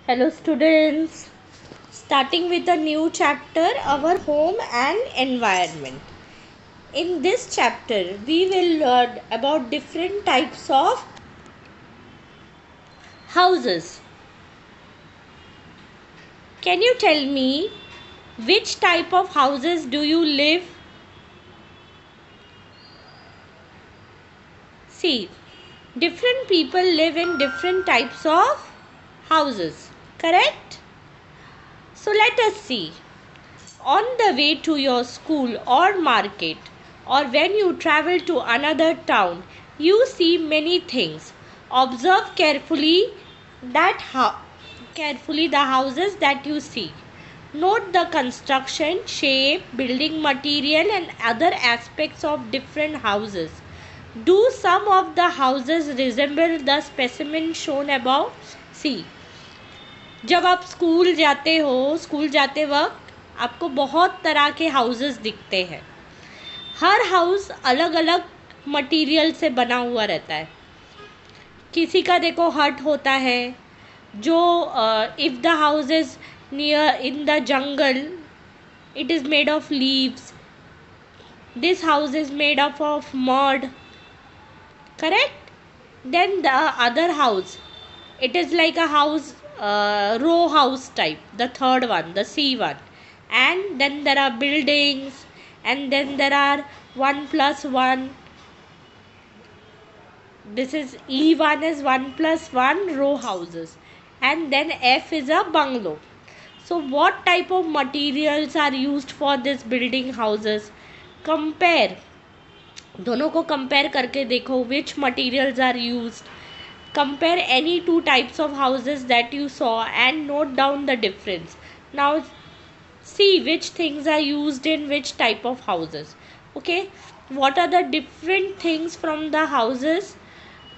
Hello students, starting with a new chapter, our home and environment. In this chapter, we will learn about different types of houses. Can you tell me which type of houses do you live? See, different people live in different types of houses, correct? So let us see. On the way to your school or market, or when you travel to another town, you see many things. Observe carefully the houses that you see. Note the construction, shape, building material and other aspects of different houses. Do some of the houses resemble the specimen shown above? See, जब आप school जाते वक्त आपको बहुत तरह के houses दिखते हैं. हर हाउस अलग अलग मटेरियल से बना हुआ रहता है. किसी का देखो हट होता है जो if the house is near in the jungle, it is made of leaves. This house is made of mud, correct? Then the other house, it is like a house, row house type, the third one, the C one. And then there are buildings, and then there are 1 plus 1. This is E1 is 1 plus 1 row houses, and then F is a bungalow. So what type of materials are used for this building houses? Compare, दोनों को compare करके देखो which materials are used. Compare any two types of houses that you saw and note down the difference. Now see which things are used in which type of houses. Okay, what are the different things from the houses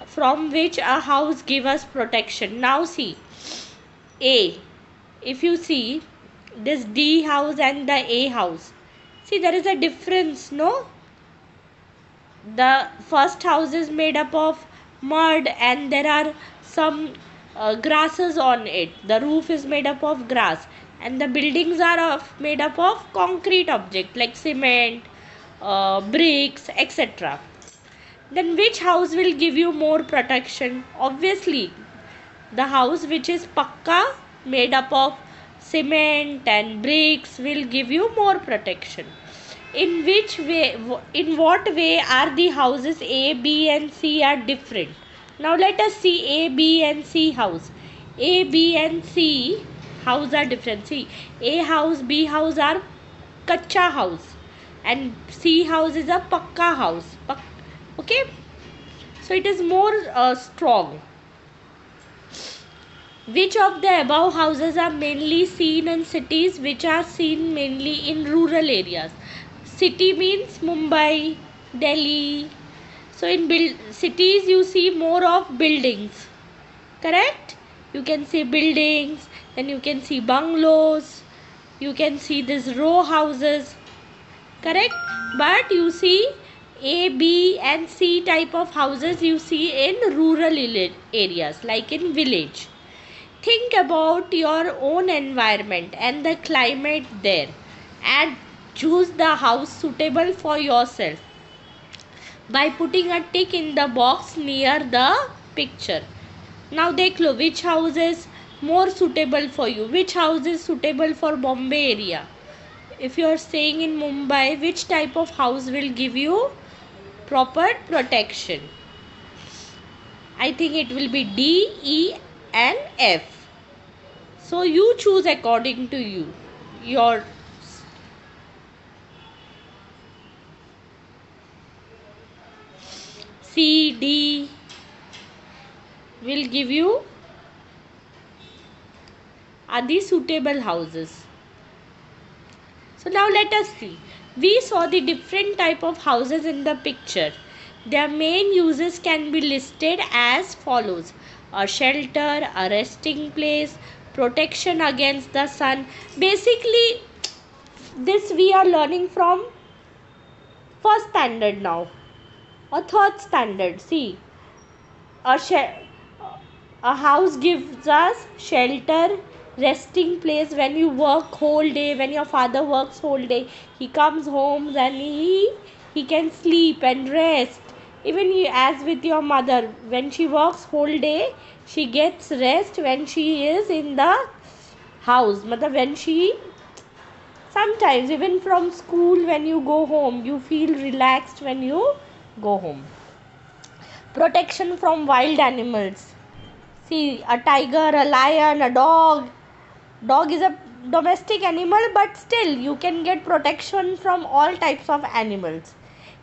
from which a house give us protection? Now see, A, if you see this D house and the A house, see there is a difference, no? The first house is made up of mud and there are some grasses on it. The roof is made up of grass, and the buildings are made up of concrete object like cement, bricks, etc. Then which house will give you more protection? Obviously the house which is pakka, made up of cement and bricks, will give you more protection. In which way, in what way are the houses A, B and C are different? Now let us see A, B and C house. A, B and C house are different. See, A house, B house are kacha house and C house is a pakka house. Okay, so it is more strong. Which of the above houses are mainly seen in cities, which are seen mainly in rural areas? City means Mumbai, Delhi. So in cities you see more of buildings, correct? You can see buildings, then you can see bungalows, you can see these row houses, correct? But you see A, B and C type of houses you see in rural areas like in village. Think about your own environment and the climate there and choose the house suitable for yourself by putting a tick in the box near the picture. Now dekh lo which house is more suitable for you. Which house is suitable for Bombay area? If you are staying in Mumbai, which type of house will give you proper protection? I think it will be D, E and F. So you choose according to you. Your C, D will give you are the suitable houses. So now let us see. We saw the different type of houses in the picture. Their main uses can be listed as follows: a shelter, a resting place, protection against the sun. Basically this we are learning from first standard now or third standard. See, A house gives us shelter, resting place when you work whole day. When your father works whole day, he comes home and he can sleep and rest. Even as with your mother, when she works whole day, she gets rest when she is in the house. Matlab when she, sometimes even from school, when you go home, you feel relaxed when you go home. Protection from wild animals. See, a tiger, a lion, a dog. Dog is a domestic animal, but still you can get protection from all types of animals.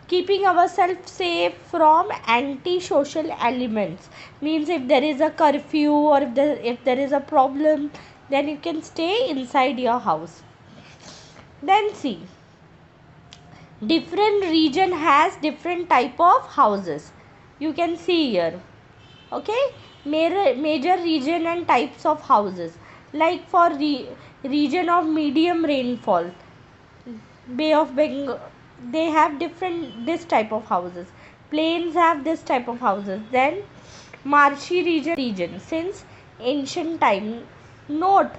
Keeping ourselves safe from anti-social elements means if there is a curfew or if there is a problem, then you can stay inside your house. Then see, different region has different type of houses. You can see here. Okay, major region and types of houses, like for region of medium rainfall, Bay of Bengal, they have different this type of houses. Plains have this type of houses. Then marshy region since ancient time. Note,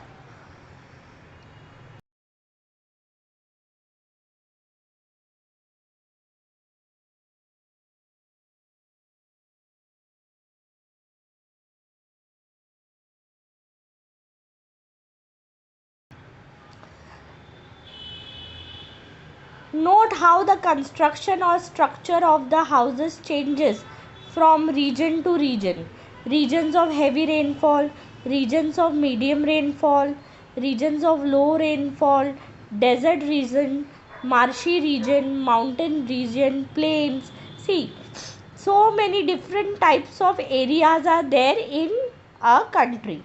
note how the construction or structure of the houses changes from region to region. Regions of heavy rainfall, regions of medium rainfall, regions of low rainfall, desert region, marshy region, mountain region, plains. See, so many different types of areas are there in a country,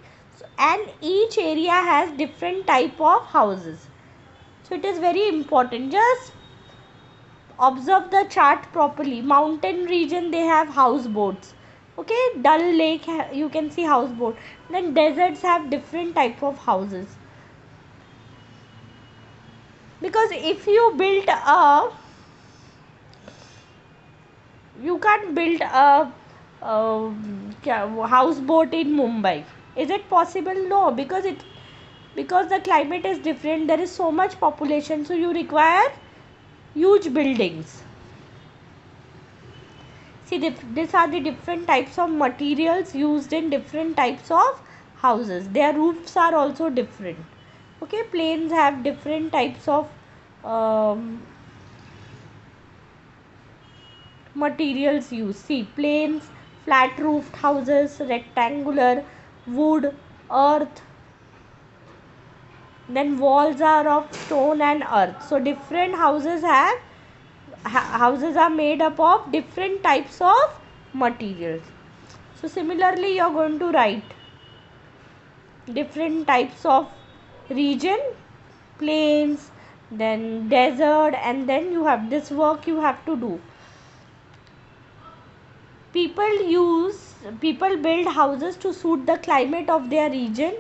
and each area has different type of houses. So it is very important. Just observe the chart properly. Mountain region, they have houseboats. Okay, Dal Lake, you can see houseboat. Then deserts have different type of houses. Because if you build a, you can't build a houseboat in Mumbai. Is it possible? No, because the climate is different. There is so much population, so you require huge buildings. See, these are the different types of materials used in different types of houses. Their roofs are also different. Okay, plains have different types of materials used. See, plains, flat roofed houses, rectangular, wood, earth. Then walls are of stone and earth. So different houses have houses are made up of different types of materials. So similarly, you are going to write different types of region, plains, then desert, and then you have this work you have to do. People build houses to suit the climate of their region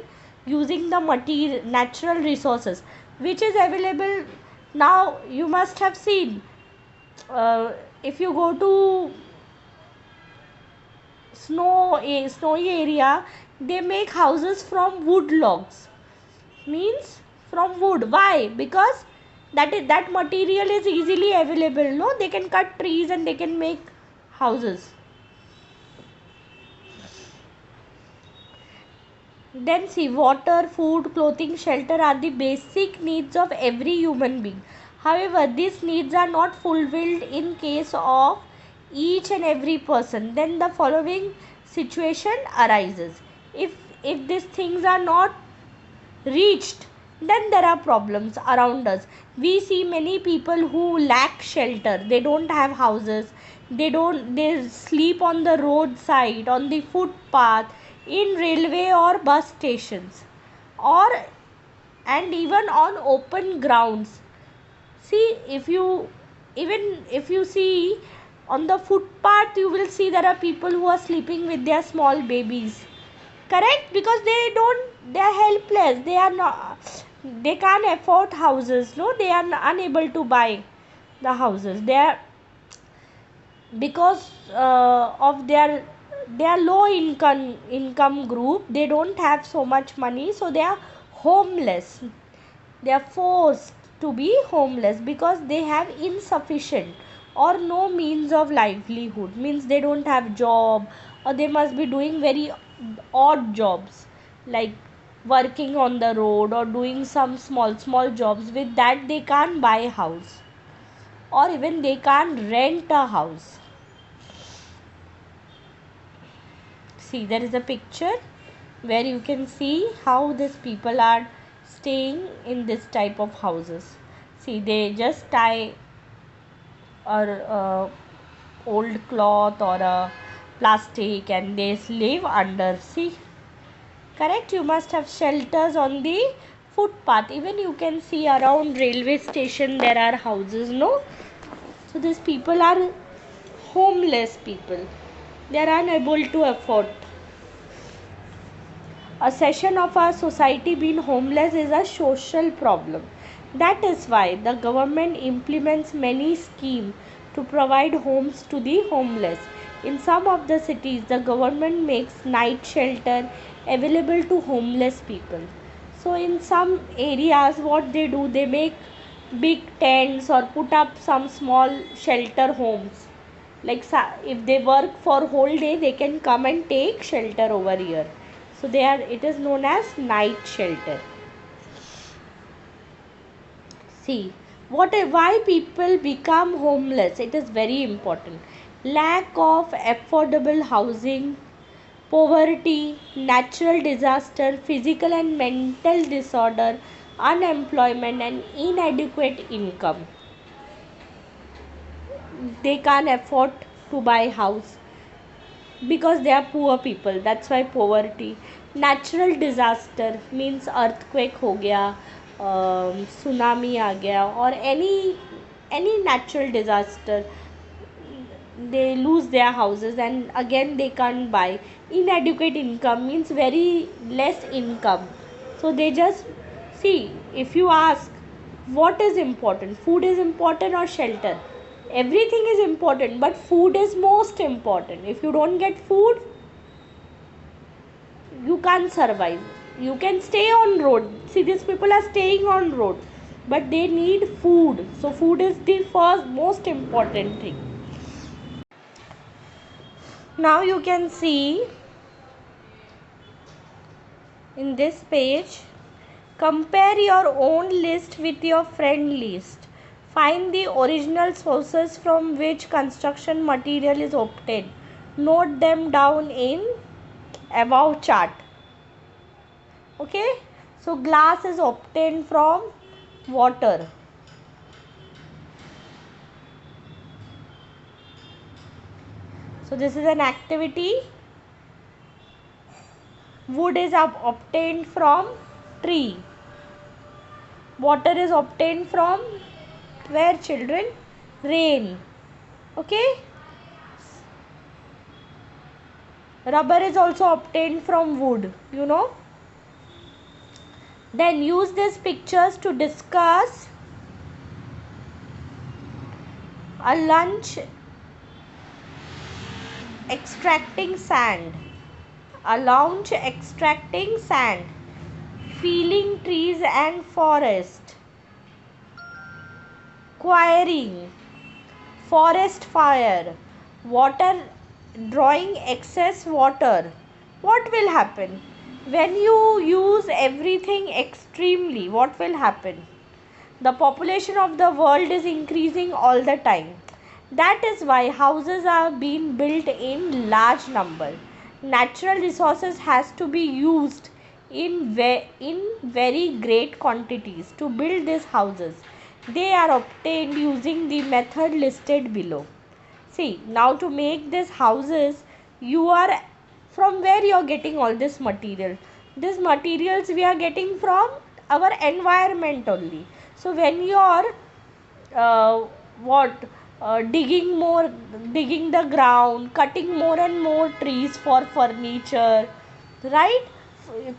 using the natural resources which is available. Now you must have seen, if you go to snowy area, they make houses from wood logs, means from wood. Why? Because that material is easily available. No, they can cut trees and they can make houses. Then see, water, food, clothing, shelter are the basic needs of every human being. However, these needs are not fulfilled in case of each and every person. Then the following situation arises. If these things are not reached, then there are problems around us. We see many people who lack shelter. They don't have houses. They sleep on the roadside, on the footpath, in railway or bus stations, or and even on open grounds. See, if you see on the footpath, you will see there are people who are sleeping with their small babies. Correct? Because they are helpless. They can't afford houses. No, they are unable to buy the houses. They are, because of their they are low income group, they don't have so much money, so they are homeless. They are forced to be homeless because they have insufficient or no means of livelihood, means they don't have job, or they must be doing very odd jobs like working on the road or doing some small jobs. With that they can't buy a house, or even they can't rent a house. See, there is a picture where you can see how these people are staying in this type of houses. See, they just tie a old cloth or a plastic and they live under. See, correct? You must have shelters on the footpath. Even you can see around railway station there are houses, no? So these people are homeless people. They are unable to afford. A section of our society being homeless is a social problem. That is why the government implements many schemes to provide homes to the homeless. In some of the cities, the government makes night shelter available to homeless people. So in some areas, what they do, they make big tents or put up some small shelter homes. Like if they work for whole day, they can come and take shelter over here. So it is known as night shelter. See, why people become homeless? It is very important. Lack of affordable housing, poverty, natural disaster, physical and mental disorder, unemployment and inadequate income. They can't afford to buy house because they are poor people. That's why poverty. Natural disaster means earthquake हो गया, tsunami आ गया, or any natural disaster, they lose their houses and again they can't buy. Inadequate income means very less income, so they just see, if you ask what is important, food is important or shelter, everything is important, but food is most important. If you don't get food, you can't survive. You can stay on road. See, these people are staying on road, but they need food. So food is the first most important thing. Now you can see in this page, compare your own list with your friend list. Find the original sources from which construction material is obtained. Note them down in above chart. Okay, so glass is obtained from water. So this is an activity. Wood is obtained from tree. Water is obtained from where, children? Rain. Okay. Rubber is also obtained from wood, you know. Then use these pictures to discuss a lunch extracting sand, a lounge extracting sand, feeling trees and forest, quarrying, forest fire, water, drawing excess water. What will happen? When you use everything extremely, what will happen? The population of the world is increasing all the time. That is why houses are being built in large number. Natural resources has to be used in very great quantities to build these houses. They are obtained using the method listed below. See, now to make these houses, from where you are getting all this material? These materials we are getting from our environment only. So when you are digging the ground, cutting more and more trees for furniture, right?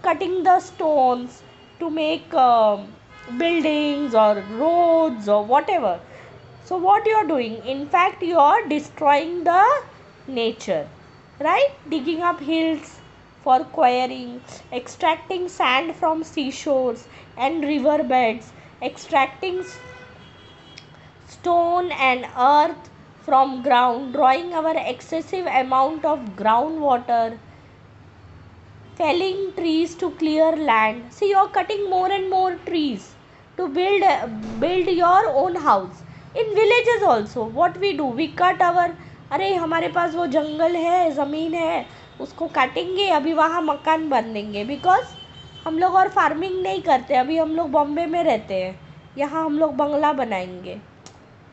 Cutting the stones to make buildings or roads or whatever. So what you are doing? In fact, you are destroying the nature. right? Digging up hills for quarrying, extracting sand from seashores and riverbeds, extracting stone and earth from ground, drawing our excessive amount of groundwater, felling trees to clear land. See, you're cutting more and more trees to build your own house. In villages also what we do, we cut our, अरे हमारे पास वो जंगल है, ज़मीन है, उसको काटेंगे, अभी वहाँ मकान बनेंगे, बिकॉज हम लोग और फार्मिंग नहीं करते, अभी हम लोग बॉम्बे में रहते हैं, यहाँ हम लोग बंगला बनाएंगे.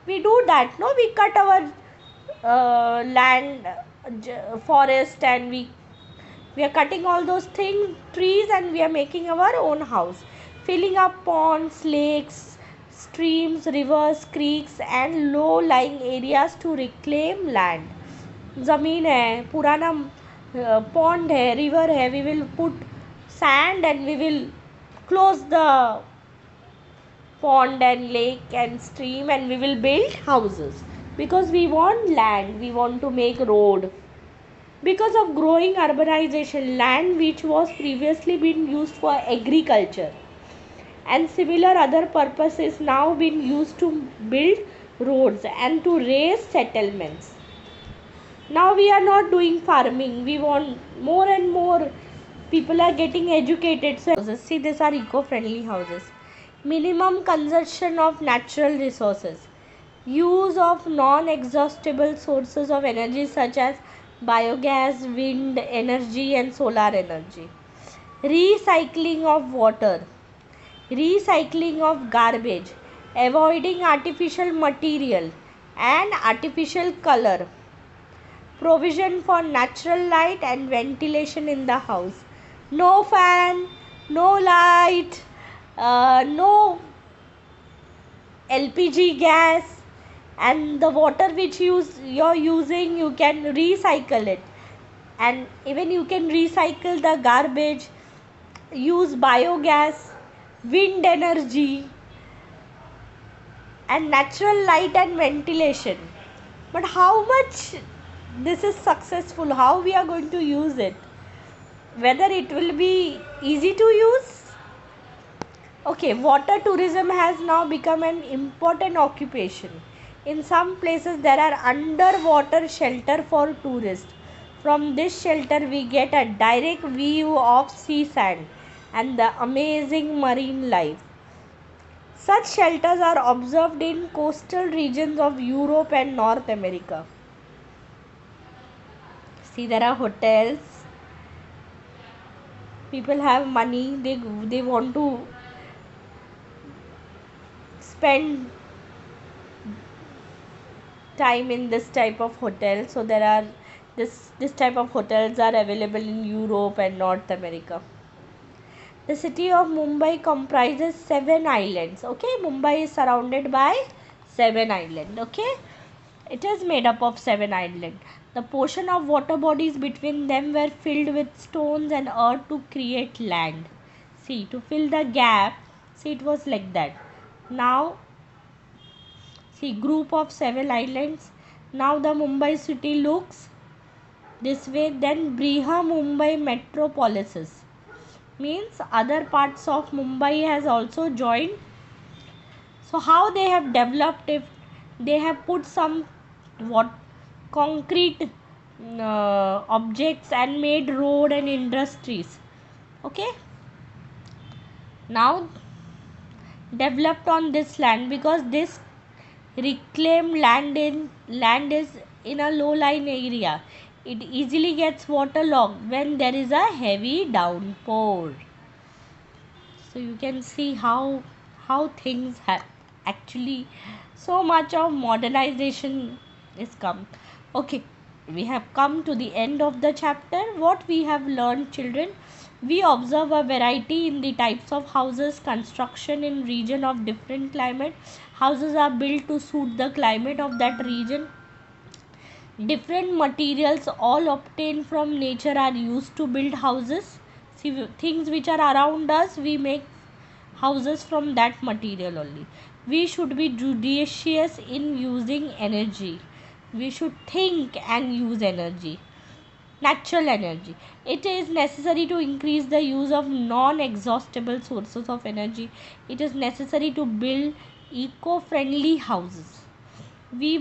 We do that, no? We cut our land, forest, and we are cutting all those things, trees, and we are making our own house, filling up ponds, lakes, streams, rivers, creeks, and low lying areas to reclaim land. ज़मीन है, पुराना pond है, river है, we will put sand and we will close the pond and lake and stream, and we will build houses because we want land, we want to make road. Because of growing urbanization, land which was previously been used for agriculture and similar other purposes now been used to build roads and to raise settlements. Now we are not doing farming, we want more and more people are getting educated. So see, these are eco-friendly houses. Minimum consumption of natural resources, use of non-exhaustible sources of energy such as biogas, wind energy and solar energy, recycling of water, recycling of garbage, avoiding artificial material and artificial color, provision for natural light and ventilation in the house, no fan, no light, no LPG gas, and the water which you're using, you can recycle it, and even you can recycle the garbage, use biogas, wind energy, and natural light and ventilation. But how much this is successful, how we are going to use it, whether it will be easy to use. Okay, water tourism has now become an important occupation. In some places there are underwater shelter for tourists. From this shelter we get a direct view of sea sand and the amazing marine life. Such shelters are observed in coastal regions of Europe and North America. See, there are hotels. People have money, they want to spend time in this type of hotel, so there are this type of hotels are available in Europe and North America. The city of Mumbai comprises 7 islands. Okay, Mumbai is surrounded by 7 islands. Okay, it is made up of 7 islands. The portion of water bodies between them were filled with stones and earth to create land. See, to fill the gap, see, it was like that. Now see, group of 7 islands. Now the Mumbai city looks this way. Then Briha Mumbai metropolises, means other parts of Mumbai has also joined. So how they have developed it, they have put some what concrete objects and made road and industries. Okay, now developed on this land, because this reclaimed land is in a low lying area, it easily gets waterlogged when there is a heavy downpour. So you can see how things have actually, so much of modernization is come. Okay, we have come to the end of the chapter. What we have learned, children, we observe a variety in the types of houses construction in region of different climate. Houses are built to suit the climate of that region. Different materials all obtained from nature are used to build houses. See, things which are around us, we make houses from that material only. We should be judicious in using energy. We should think and use energy. natural energy. It is necessary to increase the use of non exhaustible sources of energy. It is necessary to build eco friendly houses. We